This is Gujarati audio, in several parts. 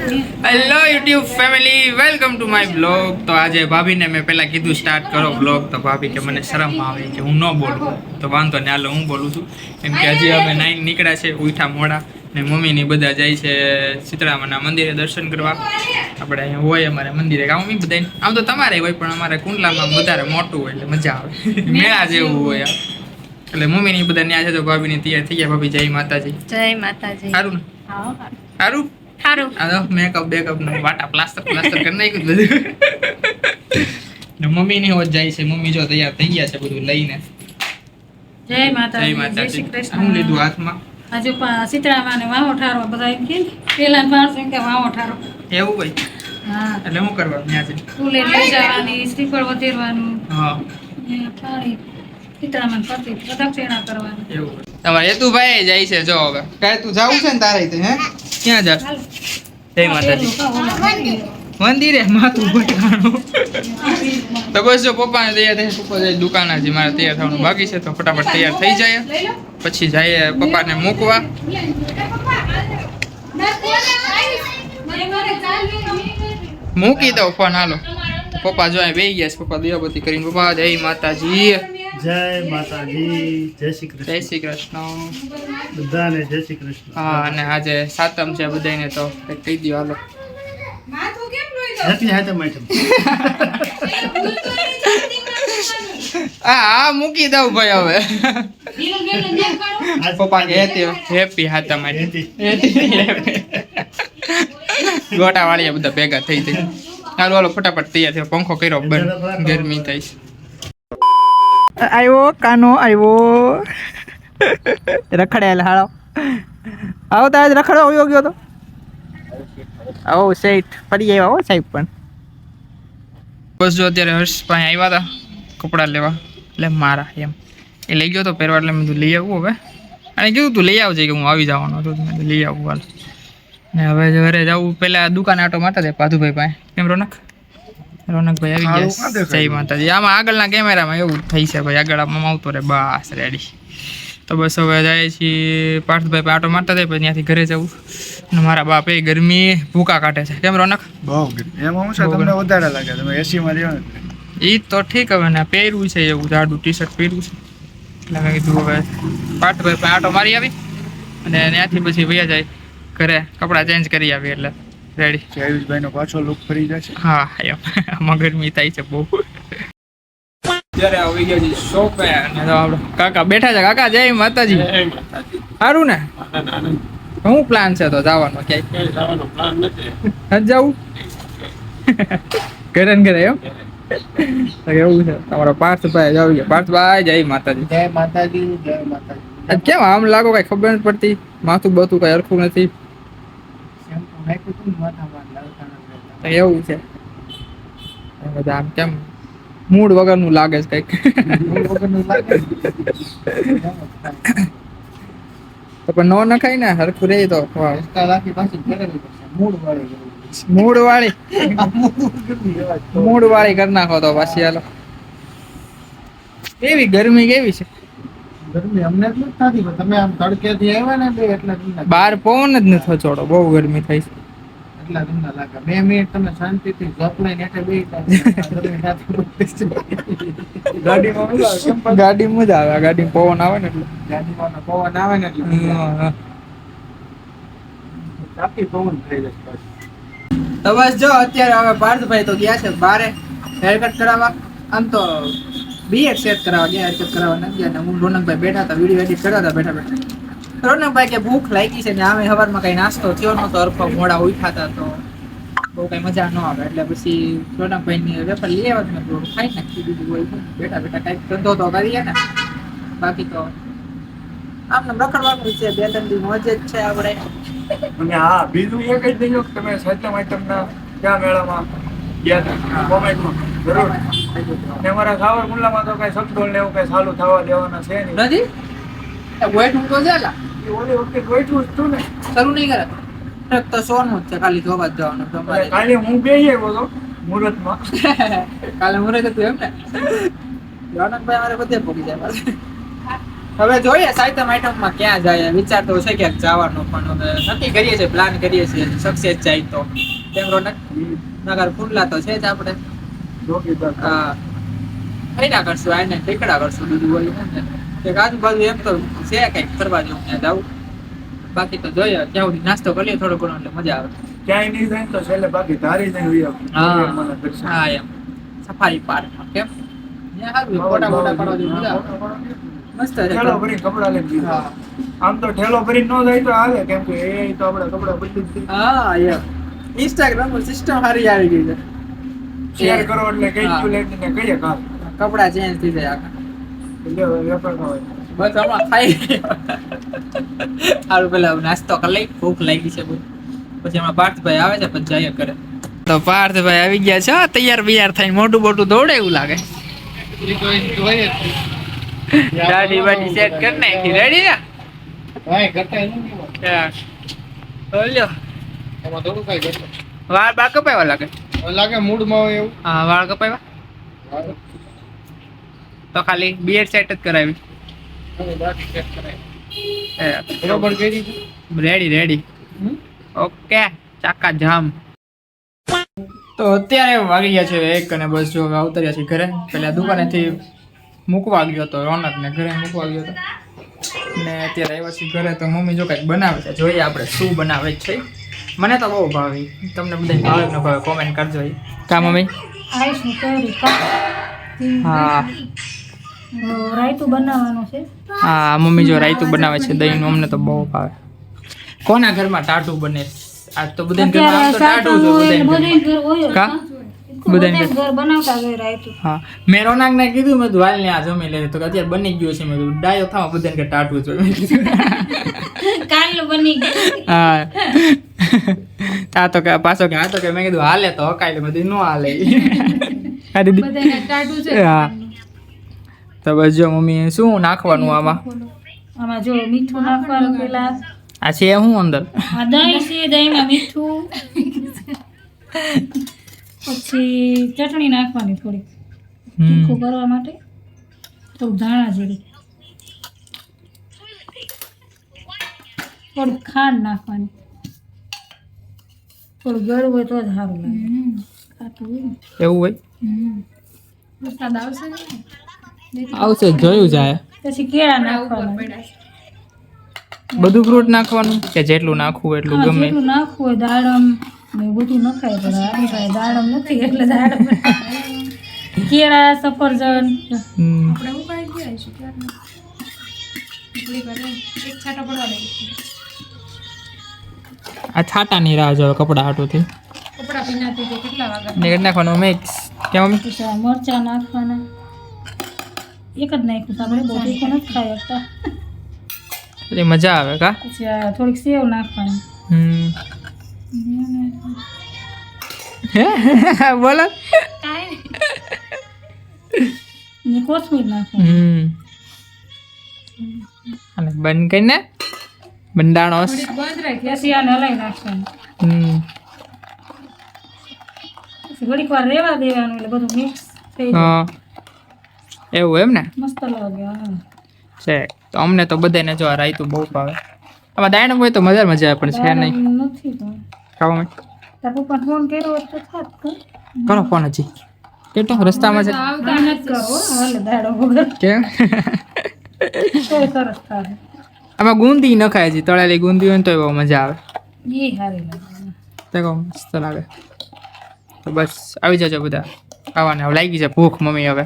Hello YouTube family, welcome to my blog. તો આજે ભાભીને મેં પહેલાં કીધું સ્ટાર્ટ કરો બ્લોગ, તો ભાભી કે મને શરમ આવે કે હું ન બોલું. તો વાંધો ને, હાલો હું બોલું છું. કેમ કે હજી અમે નાઈન નીકળ્યા છે, ઉઠા મોડા ને મમ્મીની બધા જાય છે સીતળામાના મંદિરે દર્શન કરવા. આપણે અહીંયા હોય અમારે મંદિરે, આમ બધા આમ તો તમારે હોય, પણ અમારે કુંડલામાં વધારે મોટું હોય એટલે મજા આવે, મેળા જેવું હોય. એટલે મમ્મીની બધા ન્યા છે, તો ભાભીની તૈયાર થઈ ગયા. ભાભી જય માતાજી. જય માતાજી. સારું ને? સારું સારું. આ મેકઅપ બેકઅપ નો વાટા પ્લાસ્ટર કરી નાખ્યું બધું. ને મમ્મી ની હોત જાય છે. મમ્મી જો તૈયાર થઈ ગયા છે બધું લઈને. જય માતાજી. જય માતાજી. શ્રી કૃષ્ણ. હું લીધું હાથમાં? હજુ સીતળામાને વાવો ઠારો બધા એમ કે પેલા માણસો એમ કે વાવો ઠારો એવું હોય? હા. એટલે શું કરવાનું ત્યાં છે? ફૂલે લઈ જવાની, શ્રીફળ વધેરવાનું, હા પાણી સીતળામાને પતિ પ્રદક્ષિણા કરવાની. એવું. તમારે હેતુભાઈ જાય છે જો હવે. કાંઈ તું જાવું છે ને તારે હે? ક્યાં જા? જય માતાજી. મંદિરે માથું ભટકાણું. તો બસ જો પપ્પાને તૈયાર થાય, પપ્પા જાય દુકાને. હજી મારે તૈયાર થવાનું બાકી છે, તો ફટાફટ તૈયાર થઈ જાય, પછી જઈએ પપ્પાને મૂકવા. મૂકી દઉં ફોન, હાલો. પપ્પા જો બેહી ગયા છે. પપ્પા દિયાબત્તી કરીને. પપ્પા જય માતાજી. જય માતાજી. જય શ્રી કૃષ્ણ. જય શ્રી કૃષ્ણ બધાને જય શ્રી કૃષ્ણ. હા, અને આજે સાતમ છે બધાને, તો કંઈક કહી દો હાલો. Happy હાતમ item. હા મૂકી દઉં ભાઈ હવે. પપ્પા કે હેપી હાતમ ગોટા વાળી બધા ભેગા થઈ જાય. હાલો હાલો ફટાફટ તૈયાર થયો. પંખો કર્યો બંધ, ગરમી થાય છે. આવ્યો કાનો આવ્યો. રખડેલ હાલો. આવો તાજ રખડો આવ્યો ગયો તો. આવો સેઠ ફરી આવ્યા હો સાહેબ. પણ બસ જો અત્યારે હર્ષ પાસે આવ્યા હતા કપડાં લેવા, એટલે મારા એમ એ લઈ ગયો તો પહેરવા, એટલે મેં કીધું લઈ આવું હવે. અને કીધું તું લઈ આવજે કે હું આવી જવાનો હતો, મેં લઈ આવું હાલ. ને હવે ઘરે જવું પહેલાં દુકાન આટો મારતા હતા પાધુભાઈ પાસે. કેમ રોનક? રોનકભાઈ આવી ગયા. જય માતાજી. આમાં આગળના કેમેરામાં એવું થઈ છે ભાઈ, આગળ આમાં આવતો રહે બસ રેડી. તો બસ હવે જાય છીએ પાર્થભાઈ પાસે આટો મારતા થાય, પછી ત્યાંથી ઘરે જવું. અને મારા બાપ એ ગરમી ભૂકા કાઢે છે. કેમ રોનક? બહુ ગરમી. એમાં હું છે તમને વધારે લાગે, તમે એસી માં રહ્યો ને. એ તો ઠીક. હવે ને પહેર્યું છે એવું જાડું ટી શર્ટ પહેર્યું છે, એટલે મેં કીધું હવે પાર્થભાઈ પાસે આટો મારી આવી, અને ત્યાંથી પછી વયા જાય ઘરે, કપડાં ચેન્જ કરી આવી એટલે રેડી. જયેશભાઈ નો પાછો લુક ફરી જશે. હા એમ, આમાં ગરમી થાય છે બહુ. અત્યારે આવી ગયા છે શોપે, અને તો આપણે કાકા બેઠા છે. કાકા જય માતાજી. સારું ને? શું પ્લાન છે તો જવાનો? ક્યાંય જવું ઘરે ને ઘરે એમ? એવું છે તમારો પાર્થભાઈ જ આવી ગયા. પાર્થભાઈ જય માતાજી. જય માતાજી. જય માતાજી. કેમ આમ લાગો? કઈ ખબર નથી પડતી. માથું બતું કઈ હરખું નથી. એવું છે બધા આમ કેમ મૂડ વગરનું લાગે છે કઈક. તો પણ નો નખાય ને, હરખું રહે તો. મૂડ વાળી કરી નાખો તો પાછી. હાલો. કેવી ગરમી કેવી છે? ગરમી અમને જ નથી થતી, તમે આમ તડકેથી આવ્યા ને એટલે બહાર પવન જ નથી છોડો, બહુ ગરમી થાય છે. એટલા તમને લાગે. 2 મિનિટ તમે શાંતિથી જોબ લઈને એટલે બે ગાડી મજા આવે. ગાડી પવન આવે ને એટલે. ગાડીમાં પવન આવે ને એટલે કાફી પવન થઈ જશે. તો બસ જો અત્યારે હવે પાર્થભાઈ તો ગયા છે બારે હેરકટ કરાવવા. આમ તો બીએડ સેટ કરાવવા ગયા, હેરકટ કરાવવા નથી ગયા. હું રોનકભાઈ બેઠા હતા, વિડીયો એડિટ કરતા હતા બેઠા બેઠા. રોનકભાઈ કે ભૂખ લાગી છે ને આમે સવારમાં કઈ નાસ્તો થયો નતો, અરફા મોડા ઉઠ્યા હતા, તો બહુ કઈ મજા ન આવે. એટલે પછી રોનકભાઈ ની વેપાર લઈ આવ્યા, મેં થોડું ખાઈ નાખી દીધું હોય. બેઠા બેઠા કઈક ધંધો તો કરીએ ને, બાકી તો આમને રખડવાનું છે. 2-3 દી મોજ જ છે આપણે. અને હા, બીજું એક જ નહીં કે તમે સાતમ આઈટમના ક્યાં મેળામાં ગયા હતા કોમેન્ટમાં જરૂર. ને અમારા ખાવર મુલ્લામાં તો કઈ સબડોલ ને એવું કઈ ચાલુ થવા દેવાના છે નહીં. નથી ગોઠવું તો છે લા. એ ઓલી વખતે ગોઠવું જ હતું ને. શરૂ નહીં કરે તો સોનું જ છે, ખાલી જોવા જ જવાનું. કાલે હું બેસી આવ્યો હતો મુહૂર્તમાં. કાલે મુહૂર્ત હતું એમ ને? રોનકભાઈ અમારે બધે પહોંચી જાય. હવે જોઈએ સાયતમ આઈટમમાં ક્યાં જાય વિચાર તો છે ક્યાંક જવાનો પણ હવે નક્કી કરીએ છીએ પ્લાન કરીએ છીએ સક્સેસ જાય તો કેમરો નગર ખુલ્લા તો છે જ આપણે હા ફૈડા કરશું આને ઠેકડા કરશું બીજું બોલ્યું ને એક આજુબાજુ એમ તો છે કંઈક ફરવા જેવું ત્યાં જવું બાકી તો જોઈએ ત્યાં સુધી નાસ્તો કરીએ થોડો ઘણો એટલે મજા આવે ક્યાંય નહીં જાય તો છેલ્લે બાકી ધારી જઈને હા એમ સફારી પાર્કમાં કેમ ત્યાં સારું ફોટા ફોટા પાડવા જેવું મજા આવે મસ્ત છે ઠેલો ભરીને કપડા લઈને જઈએ. હા આમ તો ઠેલો ભરીને ન જાય તો હાલે કેમ કે એ તો આપણા કપડા બદલી જ દે. હા એમ ઇન્સ્ટાગ્રામ પર સિસ્ટમ સારી આવી ગઈ છે શેર કરો એટલે કઈ હા. ચુલેટ ને કહીએ કામ કપડા ચેન્જ થઈ જાય આખા એટલે વેપાર ન હોય. બસ હમણાં ખાઈ સારું પેલા નાસ્તો કરી લઈ ભૂખ લાગી છે બહુ પછી હમણાં પાર્થભાઈ આવે છે પછી જઈએ કરે તો પાર્થભાઈ આવી ગયા છે તૈયાર બિયાર થઈને મોટું મોટું દોડે એવું લાગે દાઢી બાઢી સેટ કરી નાખી રેડી ને બોલ્યો વાળ બાળ કપાવા લાગે મૂડમાં હોય એવું હા વાળ કપાવા તો ખાલી બિયર સેટ જ કરાવી બરોબર કરી રેડી રેડી ઓકે ચાકા જામ તો અત્યારે વાગી ગયા છે 1 અને બસ જો હવે આવતર્યા છે ઘરે પેલા દુકાનેથી મૂકવા ગયો હતો રોનકને ઘરે મૂકવા ગયો હતો ને અત્યારે આવ્યા છે ઘરે તો મમ્મી જો કંઈક બનાવે છે જોઈએ આપણે શું બનાવે છે મને તો બહુ ભાવી તમને બધાને ભાવે ન ભાવે કોમેન્ટ કરજો કા મમ્મી આઈસની કેરી હા રાયતું બનાવવાનું છે હા મમ્મી જો રાયતું બનાવે છે દહીંનું અમને તો બહુ ભાવે કોના ઘરમાં ટાટું બને આજ તો બધાને ઘરમાં આમ તો ટાટું જ હોય બધાને ઘરમાં. કા બધાને ઘર બનાવતા હોય રાયતું હા મેં રોનાકને કીધું મેં કીધું હાલ ને આ જમી લે તો કે અત્યારે બની ગયું છે મેં કીધું ડાયો થાવ બધાને કે ટાટું જોઈએ મેં કીધું. કાલનું બની ગયું હા આ તો કે પાછો કે આ તો કે મેં કીધું હાલે તો હકાય બધું ન હાલે હા દીદી બધાને ટાટું છે હા તો બસ જો મમ્મી શું નાખવાનું આમાં આમાં જો મીઠું નાખવાનું પેલા આ છે શું અંદર આ દહીં છે દહીંમાં મીઠું પછી ચટણી નાખવાની થોડી તીખું કરવા માટે થોડું ધાણા જીરું થોડું ખાંડ નાખવાની થોડું ગળું હોય તો જ સારું લાગે ખાટું હોય ને. એવું હોય વરસાદ આવશે ને આવશે જોયું જાય પછી કેળા નાખવાના બધું ફ્રૂટ નાખવાનું કે જેટલું નાખવું એટલું હા, ગમે જેટલું નાખવું હોય દાડમ ને એવું બધું નખાય પણ આપણી પાસે દાડમ નથી એટલે દાડમ કેળા સફરજન હમ. આ છાટાની રાહ જો કપડા હાટુથી ને નાખવાનું મિક્સ કેમ મમ્મી પછી આ મરચાં નાખવાના એક જ નાખ્યું તો આપણે બહુ તીખું નથી ખાઈ શકતા એટલે મજા આવે કા પછી આ થોડીક સેવ નાખવાની હમ બોલો ને કોથમીર નાખવાની હમ અને બંધ કરીને બંધાણોસ પછી આને હલાઈ નાખવાનું હમ પછી ઘડીક વાર રહેવા દેવાનું એટલે બધું મિક્સ થઈ જાય હા એવું એમ ને મસ્ત લાગે હા છે તો અમને તો બધાને જો આ રાયતું બહુ ભાવે આમાં દાયણમ હોય તો મજા આવે પણ છે નહીં દાડમ નથી પણ ખાવા માટે તાર પપ્પા ફોન કર્યો હોત તો થાત કા? કરો ફોન હજી કેટલો રસ્તામાં છે ના નથી કરવો હાલે દાડો વગર કેમ તોય સરસ થાય આમાં ગુંદી નખાય છે તળેલી ગુંદી હોય ને તો બહુ મજા આવે એ સારી લાગે તે કહો મસ્ત લાગે તો બસ આવી જજો બધા ખાવાને હવે લાગી છે ભૂખ મમ્મી હવે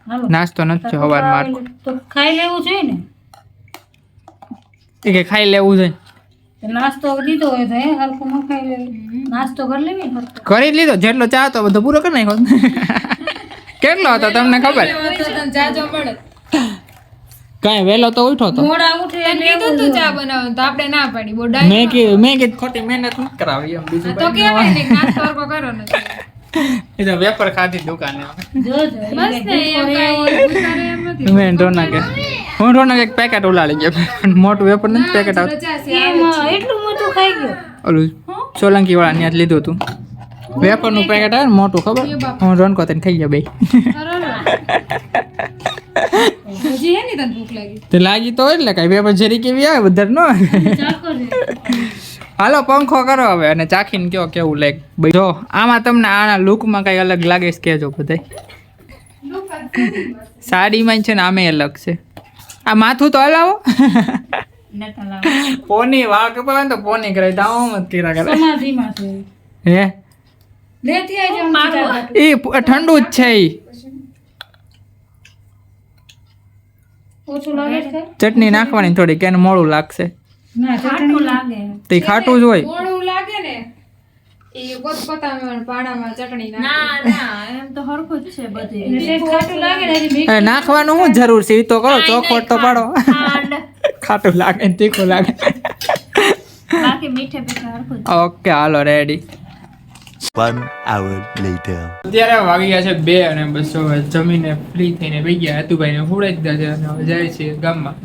હાલો નાસ્તો નથી થયો સવાર માર તો ખાઈ લેવું જોઈએ ને એ કે ખાઈ લેવું છે તો નાસ્તો દીધો હોય તો હલકું ન ખાઈ લેવું નાસ્તો કરી લેવી ને હલકું. કરી જ લીધો જેટલો ચાહતો બધો પૂરો કરી નાખ્યો કેટલો હતો તમને ખબર કાંઈ વહેલો તો ઉઠો તો મોડા ઉઠે એટલે એવું જ હોય. બનાવો તો આપણે ના પાડી બહુ મેં કીધું ખોટી મહેનત નથી કરાવી એમ બીજું તો કંઈ ન કેવાય હોય. ને નાસ્તો હરખો કરો ને એ તો વેપાર ખાધી દુકાને જોજો એ બસ ને એમ કાંઈ ઉતારે એમ નથી મેં રોનકે હું રોનક એક પેકેટ ઉલાડી ગયા મોટું વેપાર નથી પેકેટ આવતું એમ એટલું મોટું ખાઈ ગયો ઓલું સોલંકી વાળા ત્યાં જ લીધું હતું વેપારનું પેકેટ આવે ને મોટું ખબર હું રોનકો તને ખાઈ ગયા બે હજી હજી હે ને તને ભૂખ લાગી તો લાગી તો હોય એટલે કઈ બે જરી કેવી આવે વધારે ન આવે. ચાખો રે. હાલો પંખો કરો હવે અને ચાખીને કયો કેવું લાગે. જો આમાં તમને આના લુકમાં કઈ અલગ લાગે છે કેજો બધાય. સાડીમાં છે ને આમે અલગ છે. આ માથું તો હલાવો. નતા લાવો. પોની વાળ કપાવે તો પોની કરે દાવો મત કર્યા કરે. સમાધિમાં છે. હે લેતી આવજો મારું. એ ઠંડુ જ છે ઈ. ઓછું લાગે છે? ચટણી નાખવાની થોડી કે મોડું લાગશે. ના ચટણી લાગે. તે ખાટું જ હોય. મોડું લાગે ને એ ગોતપતામાં પાણામાં ચટણી નાખી. ના એમ તો હરખું જ છે બધે. ખાટું લાગે ને હજી એ નાખવાનું શું જરૂર છે ઈ તો કરો ચોખવટ તો પાડો. ખાટું લાગે ને તીખું લાગે. બાકી મીઠે મીઠે હરખું. ઓકે હાલો રેડી. 1 hour later. અત્યારે વાગી ગયા છે 2 અને બસ હવે જમીને ફ્રી થઈને બેસી ગયા. હેતુભાઈને હુડાઈ દીધા છે અને હવે જાય છે ગામમાં.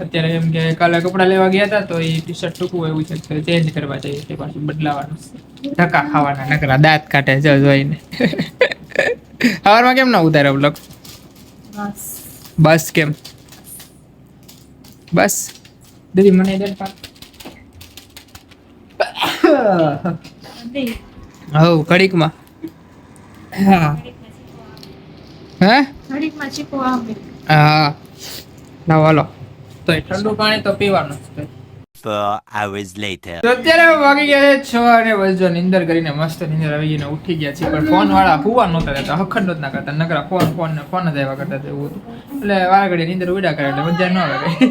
અત્યારે એમ કે કાલે કપડાં લેવા ગયા હતા તો એ ટી શર્ટ ટૂંકું એવું છે તો ચેન્જ કરવા જઈએ તે પાછું બદલાવાનું. ધક્કા ખાવાના નકરા દાંત કાઢે છે જોઈને. સવારમાં કેમ ના ઉતારે બ્લોગ? બસ કેમ બસ દીદી મને દે પાક. હવ ઘડીકમાં. હા હે ઘડીકમાં ચીપો આવે. હા ના હાલો તો ઠંડુ પાણી તો પીવાનું જ. 4 hours later. તો અત્યારે વાગી ગયા છે 6 અને બસ જો નીંદર કરીને મસ્ત નીંદર આવી ગઈને ઉઠી ગયા છે. પણ ફોન વાળા હુવા નહોતા દેતા, હખંડ જ ના કરતા, નકરા ફોન જ આવ્યા કરતા હતા એવું હતું. એટલે વાર ઘડી નીંદર ઉડા કરે એટલે મજા ન આવે કઈ.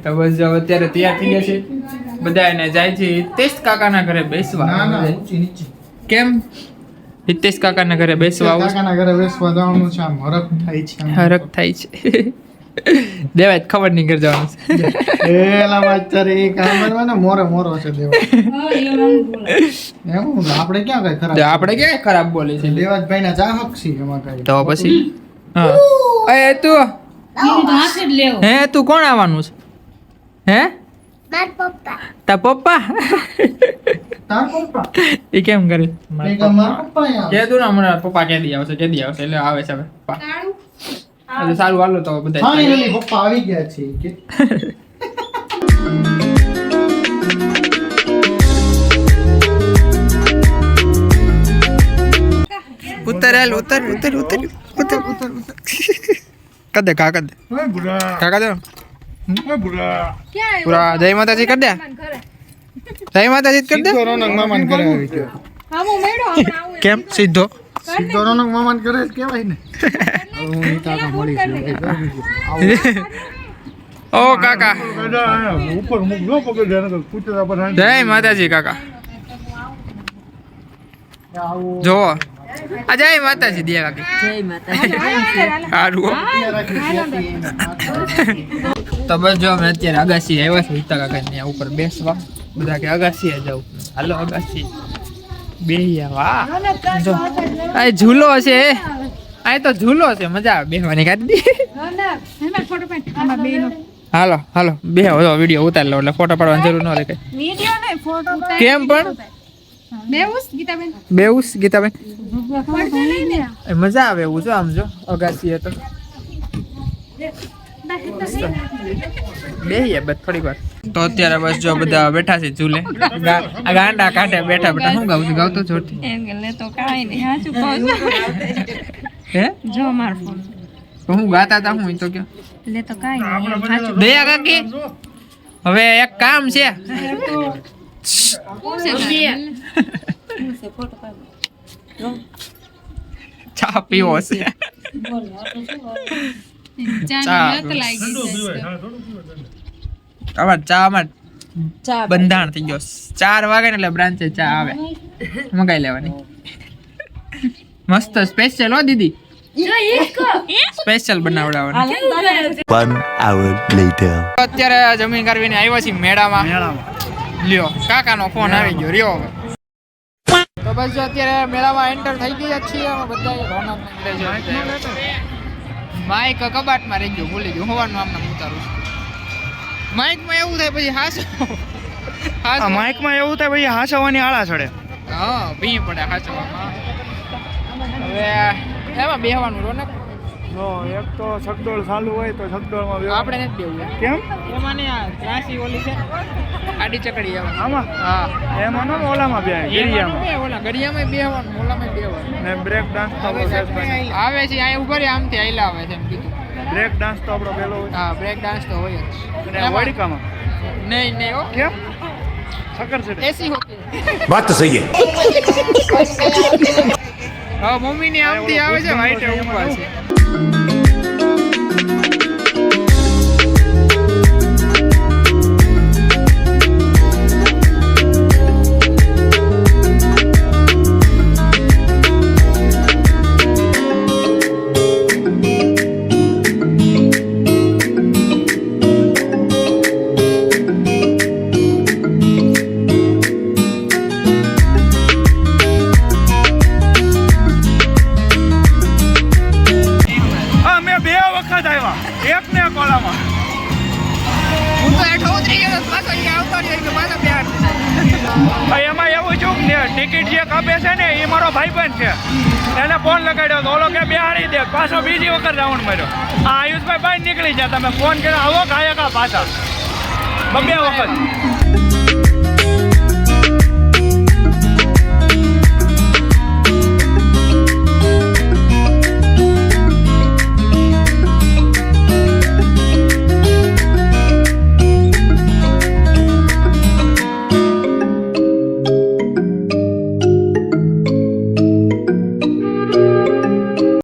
તો બસ જો અત્યારે તૈયાર થઈ ગયા છે બધા એને જાય છે હિતેશ કાકાના ઘરે બેસવા. કેમ હિતેશ કાકાના ઘરે બેસવા આવું? કાકાના ઘરે બેસવા જવાનું છે. આમ હરખ થાય છે. હરખ થાય છે. દેવાય ખબર નહીં કરી જવાનું છે. એલા બચારે એ કામ ને મોરે મોરો છે દેવા. એમ આપણે ક્યાં કઈ ખરાબ. તો આપણે ક્યાં ખરાબ બોલી છે દેવાજભાઈ ના ચાહક છીએ એમાં કઈ. તો પછી હા એ તું બીજું તો હાથ જ લેવો. હે તું કોણ આવવાનું છે? હે તા પપ્પા તાર પપ્પા એ કેમ કરે? એ કે મારા પપ્પા અહીંયા કે તું ને હમણાં પપ્પા કેદી આવશે એટલે આવે છે હવે પપ્પા. એટલે સારું હાલો તો બધા ફાઇનલી પપ્પા આવી ગયા છે કે ઉતર હાલ ઉતર ઉતર ઉતર ઉતર ઉતર કદે કા કદે ઓય બુરા કાકા દે ઓય બુરા પૂરા જય માતાજી કર દે. જય માતાજી કર દે. સીધો રોનક મામાન ઘરે આવી ગયો. આવું મેળો આપણે આવું કેમ સીધો? સીધો રોનક મામાન ઘરે જ કહેવાય ને. હું ઈ કાકા મળી ઓ કાકા ઉપર મુક નો પકડ દે ને પૂછતા પર જય માતાજી કાકા. જો આ જય માતાજી દે કાકી. જય માતાજી. સારું હો. તો બસ જો અમે અત્યારે અગાસી આવ્યા છે હિતા કાકા ને ઉપર બેસવા. બધા કે અગાસી જાવ. હાલો અગાસી બેહ્યા. વાહ જો આ ઝૂલો છે. આ તો ઝૂલો છે મજા આવે બેહવાની કાઢી. એમાં ફોટો પાડ આમાં બેનો હાલો હાલો બે વિડીયો ઉતાર લો એટલે ફોટો પાડવાની જરૂર ન રહે કઈ. વિડિયો નહીં ફોટો કેમ પણ બેઉસ ગીતાબેન બેઉસ ગીતાબેન પડદે લઈ લે એ મજા આવે એવું જો આમ જો અગાસી તો બેહીએ બસ થોડીક વાર. તો અત્યારે બસ જો બધા બેઠા છે ઝૂલે. આ ગાંડા કાઢે બેઠા બેઠા શું ગાવું છું? ગાવતો જોરથી એમ કે લે તો કાઈ નહીં હાચું કહું છું. હે જો માર ફોન તો હું ગાતા હતા હું તો કયો લે તો કાઈ નહીં હાચું. દયા કાકી હવે એક કામ છે. ચા પીવો છે. ચા નત લાગી આમાં ચામાં બંધાણ થઈ ગયો. 4 વાગે ને એટલે બ્રાન્ચે ચા આવે મંગાઈ લેવાની. મસ્ત સ્પેશિયલ હો દીદી. સ્પેશિયલ બનાવડાવવાની. 1 hour later. અત્યારે જમીન કરવીને આવ્યા છીએ મેળામાં. લ્યો કાકાનો ફોન આવી ગયો રહ્યો હવે. તો બસ જો અત્યારે મેળામાં એન્ટર થઈ ગયા છીએ અમે બધા. રોનક નીકળે છે. માઇક કબાટમાં રહી ગયો ભૂલી ગયો હોવાનું આમને ઉતારું છું. માઇકમાં એવું થાય પછી હાસો માઇકમાં એવું થાય ભાઈ હાસવાની આળા ચડે. હા ભી પડે હાચવામાં. હવે એમાં બેહવાનું રોનક જો એક તો સગડોળ ચાલુ હોય તો સગડોળમાં બેહવાનું. આપણે નથી બેવું કેમ એમાં ને આ ત્રાસી ઓલી છે આડી ચકડી આવે આમાં હા એમાં નો ઓલામાં બે ગિરિયામાં ઓલા ઘડિયામાં બેહવાનું ઓલામાં બેહવાનું ને બ્રેક ડાન્સ તો આપણો સેટ બને. આવે છે અહીંયા ઉભા રહી આમથી આયલા આવે છે એમ કીધું બ્રેક ડાન્સ તો આપણો પેલો હોય હા બ્રેક ડાન્સ તો હોય જ અને આ વડિકામાં નહીં નહીં હો કેમ સકર છે એસી હોતી बात तो सही है હવે મમ્મીની આમથી આવે છે વાઈટ ઉભા છે હા મેં 2 વખત આવ્યા એક ને એક ઓલામાં હું તો હેઠો ઉતરી ગયો તો પાછો અહીંયા આવતો રહ્યો કે પાછા બિહાર ભાઈ એમાં એવું છું ને ટિકિટ જે કાપે છે ને એ મારો ભાઈબંધ છે એને ફોન લગાડ્યો તો ઓલો કે બેહાડી દે પાછો બીજી વખત રાઉન્ડ માર્યો આ આયુષભાઈ બહાર નીકળી જાય તમે ફોન કર્યો આવો કાયા કા પાછા 2 વખત